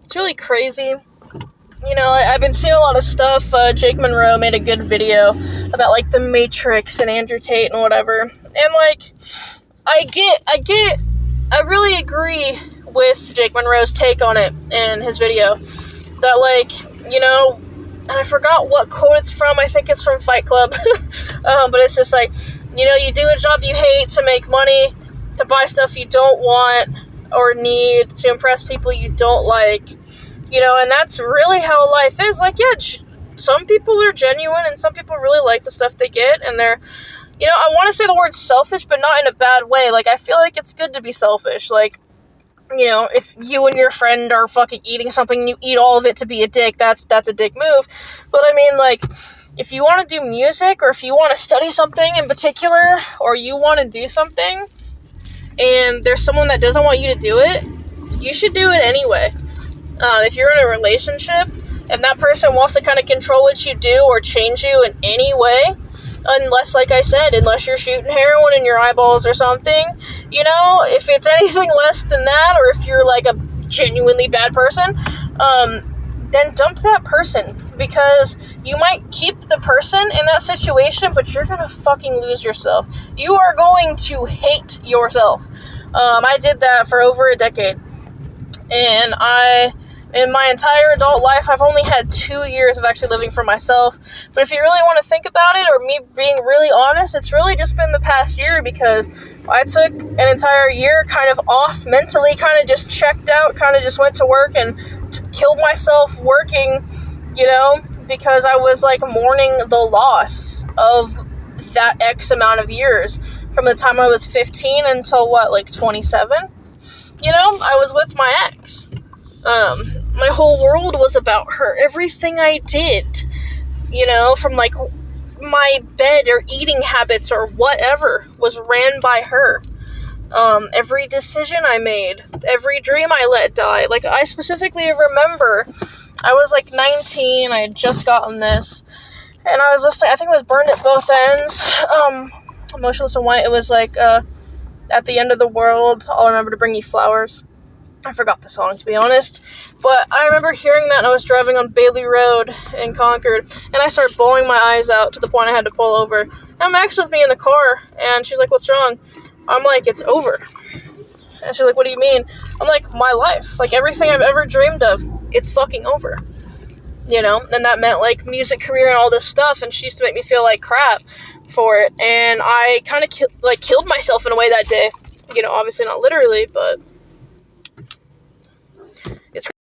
It's really crazy. You know, I've been seeing a lot of stuff. Jake Monroe made a good video about, like, The Matrix and Andrew Tate and whatever. And, like, I really agree with Jake Monroe's take on it in his video. That, like, you know, and I forgot what quote it's from. I think it's from Fight Club. But it's just like, you know, you do a job you hate to make money, to buy stuff you don't want or need, to impress people you don't like. You know, and that's really how life is. Like, yeah, some people are genuine and some people really like the stuff they get, and they're, you know, I want to say the word selfish, but not in a bad way. Like, I feel like it's good to be selfish. Like, you know, if you and your friend are fucking eating something and you eat all of it to be a dick, that's a dick move. But I mean, like, if you want to do music, or if you want to study something in particular, or you want to do something, and there's someone that doesn't want you to do it, you should do it anyway. If you're in a relationship and that person wants to kind of control what you do or change you in any way, unless, like I said, unless you're shooting heroin in your eyeballs or something, you know, if it's anything less than that, or if you're, like, a genuinely bad person, then dump that person, because you might keep the person in that situation, but you're gonna fucking lose yourself. You are going to hate yourself. I did that for over a decade, and in my entire adult life, I've only had 2 years of actually living for myself. But if you really want to think about it, or me being really honest, it's really just been the past year, because I took an entire year kind of off mentally, kind of just checked out, kind of just went to work and killed myself working, you know, because I was, like, mourning the loss of that X amount of years from the time I was 15 until, 27? You know, I was with my ex. My whole world was about her. Everything I did, you know, from, like, my bed or eating habits or whatever was ran by her. Every decision I made, every dream I let die. Like, I specifically remember I was, like, 19, I had just gotten this, and I was listening, I think it was Burned at Both Ends, Motionless in White. It was, like, At the End of the World, I'll remember to bring you flowers. I forgot the song, to be honest, but I remember hearing that, and I was driving on Bailey Road in Concord, and I started bawling my eyes out to the point I had to pull over. And my ex with me in the car, and she's like, "What's wrong?" I'm like, "It's over." And she's like, "What do you mean?" I'm like, "My life, like, everything I've ever dreamed of, it's fucking over." You know, and that meant, like, music career and all this stuff, and she used to make me feel like crap for it, and I kind of, killed myself in a way that day. You know, obviously not literally, but it's